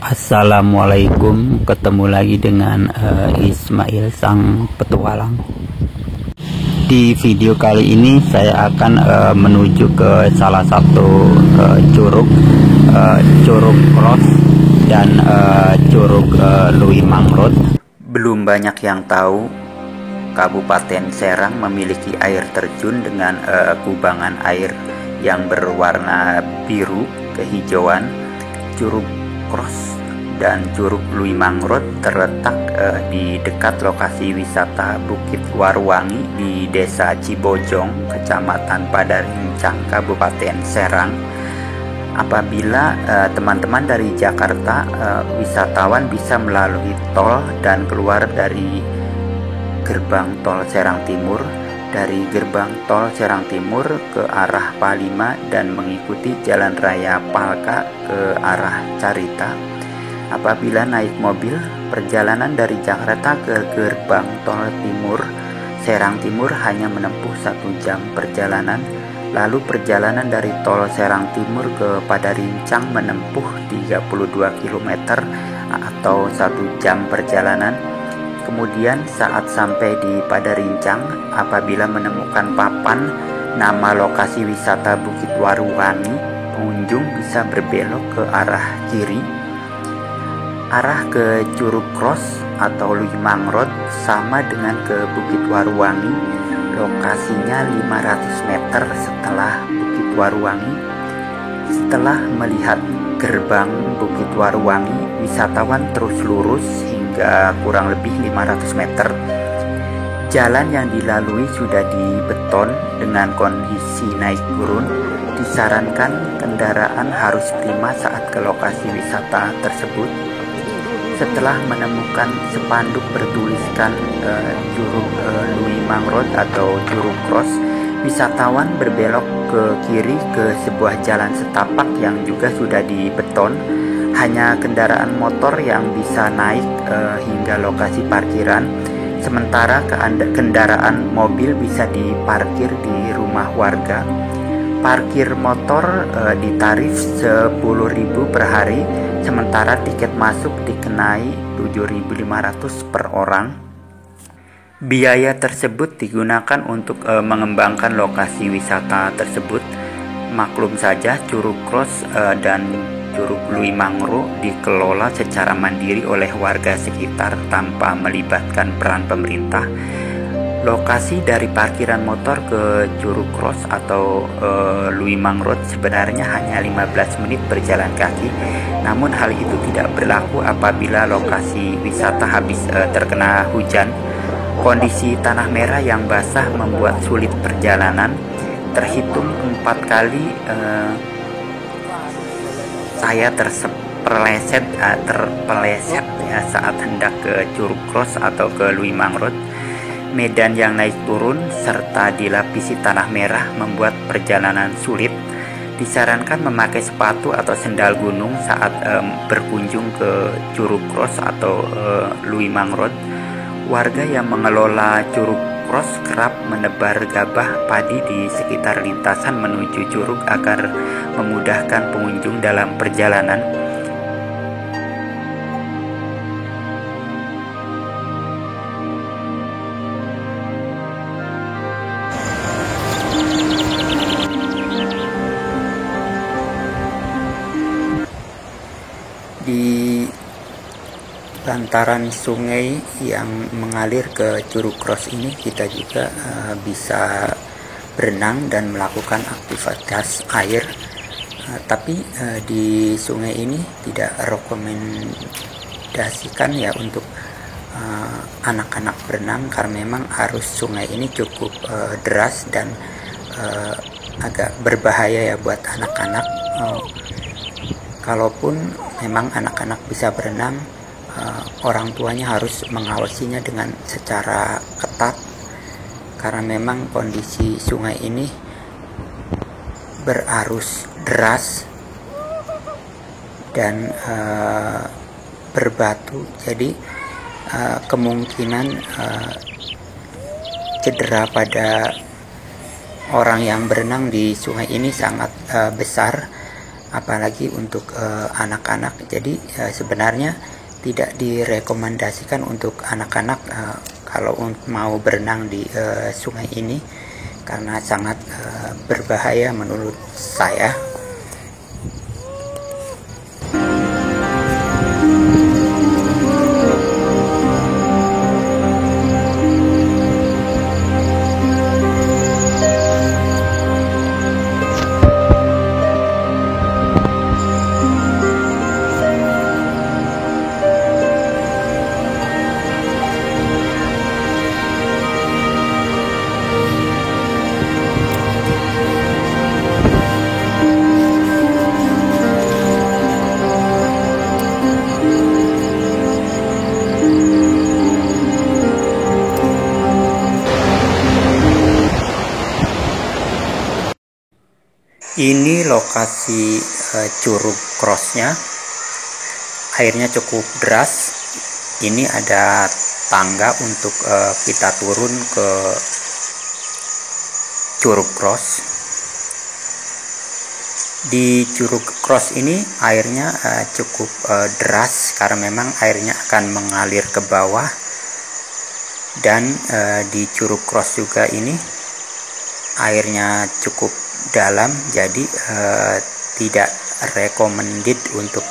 Assalamualaikum, ketemu lagi dengan Ismail sang petualang. Di video kali ini saya akan menuju ke salah satu curug Cross dan curug Louis Mangrove. Belum banyak yang tahu Kabupaten Serang memiliki air terjun dengan kubangan air yang berwarna biru kehijauan. Curug Cross dan Curug Louis Mangrove terletak di dekat lokasi wisata Bukit Waruwangi di Desa Cibojong, Kecamatan Padarincang, Kabupaten Serang. Apabila teman-teman dari Jakarta, wisatawan bisa melalui tol dan keluar dari gerbang tol Serang Timur, dari gerbang tol Serang Timur ke arah Palima dan mengikuti jalan raya Palka ke arah Carita. Apabila naik mobil, perjalanan dari Jakarta ke gerbang tol Timur Serang Timur hanya menempuh 1 jam perjalanan. Lalu perjalanan dari tol Serang Timur ke Padarincang menempuh 32 km atau 1 jam perjalanan. Kemudian saat sampai di Padarincang, apabila menemukan papan nama lokasi wisata Bukit Waruwangi, pengunjung bisa berbelok ke arah kiri. Arah ke Curug Cross atau Louis Mangrove sama dengan ke Bukit Waruwangi, lokasinya 500 meter setelah Bukit Waruwangi. Setelah melihat gerbang Bukit Waruwangi, wisatawan terus lurus hingga kurang lebih 500 meter. Jalan yang dilalui sudah dibeton dengan kondisi naik turun. Disarankan kendaraan harus prima saat ke lokasi wisata tersebut. Setelah menemukan spanduk bertuliskan Curug Louis Mangrove atau Curug Cross, wisatawan berbelok ke kiri ke sebuah jalan setapak yang juga sudah dibeton. Hanya kendaraan motor yang bisa naik hingga lokasi parkiran, sementara kendaraan mobil bisa diparkir di rumah warga. Parkir motor ditarif 10.000 per hari, sementara tiket masuk dikenai 7.500 per orang. Biaya tersebut digunakan untuk mengembangkan lokasi wisata tersebut. Maklum saja Curug Cross dan Curug Louis Mangrove dikelola secara mandiri oleh warga sekitar tanpa melibatkan peran pemerintah. Lokasi dari parkiran motor ke Curug Cross atau Louis Mangrove sebenarnya hanya 15 menit berjalan kaki. Namun hal itu tidak berlaku apabila lokasi wisata habis terkena hujan. Kondisi tanah merah yang basah membuat sulit perjalanan. Terhitung 4 kali saya terpeleset ya saat hendak ke Curug Cross atau ke Louis Mangrove. Medan yang naik turun serta dilapisi tanah merah membuat perjalanan sulit. Disarankan memakai sepatu atau sendal gunung saat berkunjung ke Curug Cross atau Louis Mangrove. Warga yang mengelola Curug Cross kerap menebar gabah padi di sekitar lintasan menuju curug agar memudahkan pengunjung dalam perjalanan. Di bantaran sungai yang mengalir ke Curug Cross ini kita juga bisa berenang dan melakukan aktivitas air. Tapi di sungai ini tidak rekomendasikan ya untuk anak-anak berenang karena memang arus sungai ini cukup deras dan agak berbahaya ya buat anak-anak. Kalaupun memang anak-anak bisa berenang, orang tuanya harus mengawasinya dengan secara ketat karena memang kondisi sungai ini berarus deras dan berbatu, jadi kemungkinan cedera pada orang yang berenang di sungai ini sangat besar. apalagi untuk anak-anak. Jadi sebenarnya tidak direkomendasikan untuk anak-anak kalau mau berenang di sungai ini, karena sangat berbahaya menurut saya. Ini lokasi Curug Crossnya. Airnya cukup deras. Ini ada tangga untuk kita turun ke Curug Cross. Di Curug Cross ini airnya cukup deras karena memang airnya akan mengalir ke bawah. Dan di Curug Cross juga ini airnya cukup dalam, jadi tidak recommended untuk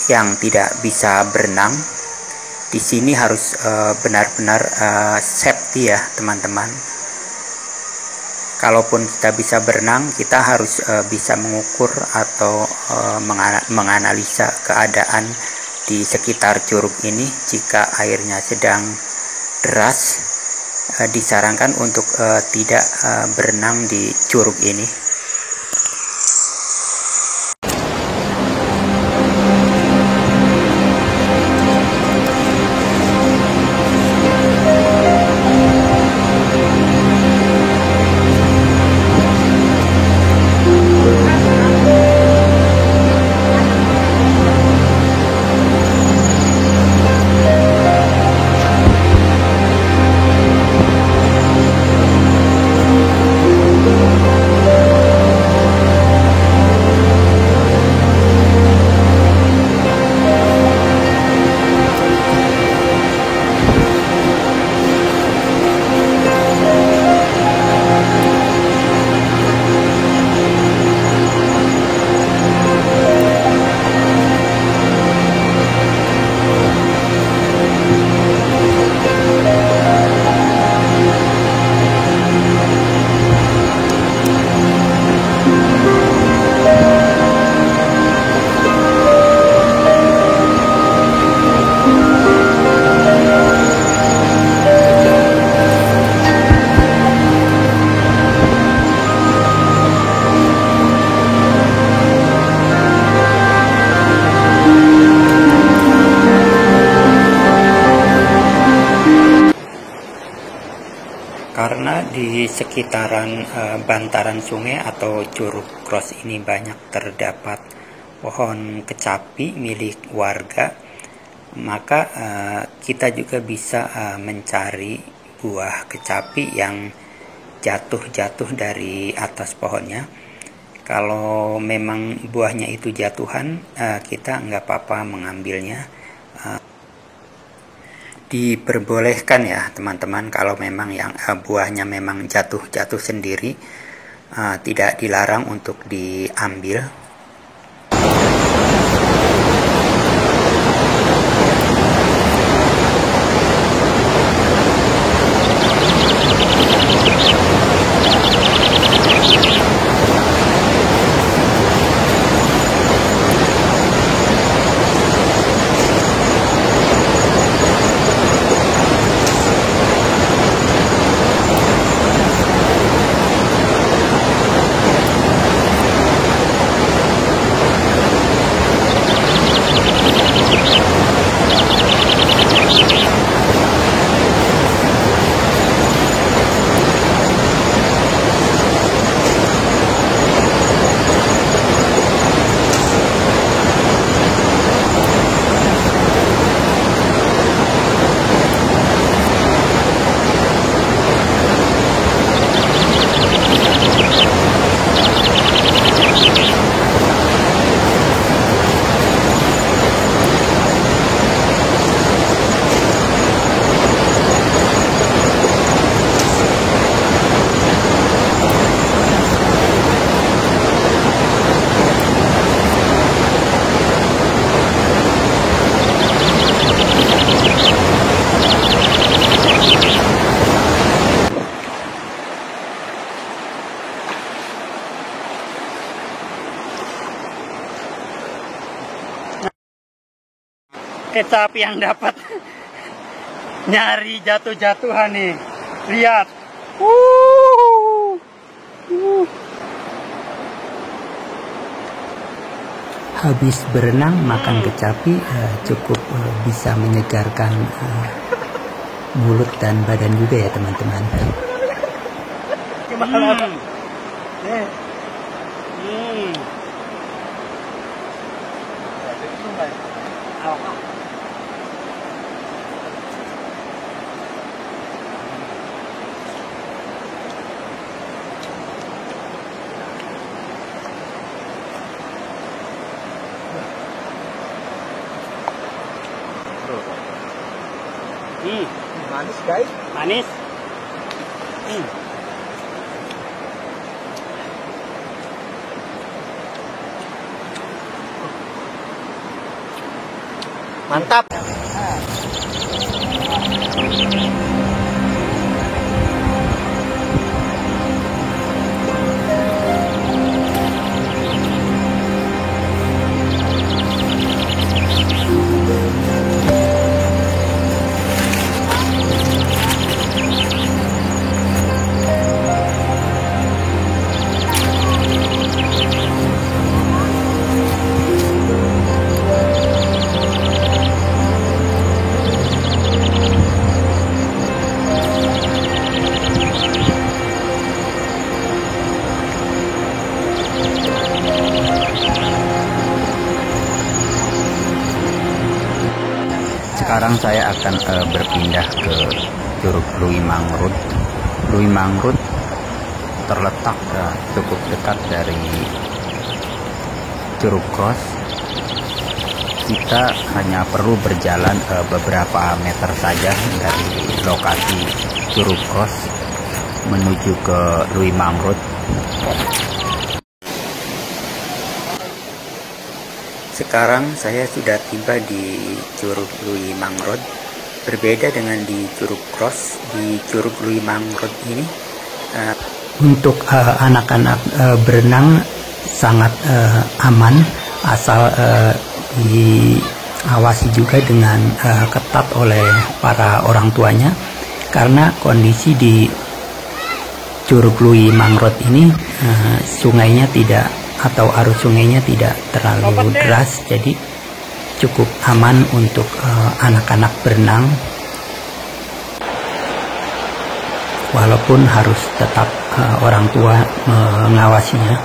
yang tidak bisa berenang. Di sini harus benar-benar safety ya teman-teman. Kalaupun kita bisa berenang, kita harus bisa mengukur atau menganalisa keadaan di sekitar curug ini. Jika airnya sedang deras, disarankan untuk tidak berenang di curug ini. Karena di sekitaran bantaran sungai atau Curug Cross ini banyak terdapat pohon kecapi milik warga, maka kita juga bisa mencari buah kecapi yang jatuh-jatuh dari atas pohonnya. Kalau memang buahnya itu jatuhan, kita nggak apa-apa mengambilnya. Diperbolehkan ya teman-teman, kalau memang yang buahnya memang jatuh sendiri, tidak dilarang untuk diambil. Kecap yang dapat nyari jatuh-jatuhan nih. Lihat. Habis berenang makan kecapi cukup bisa menyegarkan mulut dan badan juga ya teman-teman. Manis guys, Manis. mantap. Sekarang saya akan berpindah ke Curug Lui Mangrut. Lui Mangrut terletak cukup dekat dari Curug Cross. Kita hanya perlu berjalan beberapa meter saja dari lokasi Curug Cross menuju ke Lui Mangrut. Sekarang saya sudah tiba di Curug Lui Mangrut. Berbeda dengan di Curug Cross, di Curug Lui Mangrut ini untuk anak-anak berenang sangat aman, asal diawasi juga dengan ketat oleh para orang tuanya, karena kondisi di Curug Lui Mangrut ini sungainya tidak, atau arus sungainya tidak terlalu deras, jadi cukup aman untuk anak-anak berenang, walaupun harus tetap orang tua mengawasinya.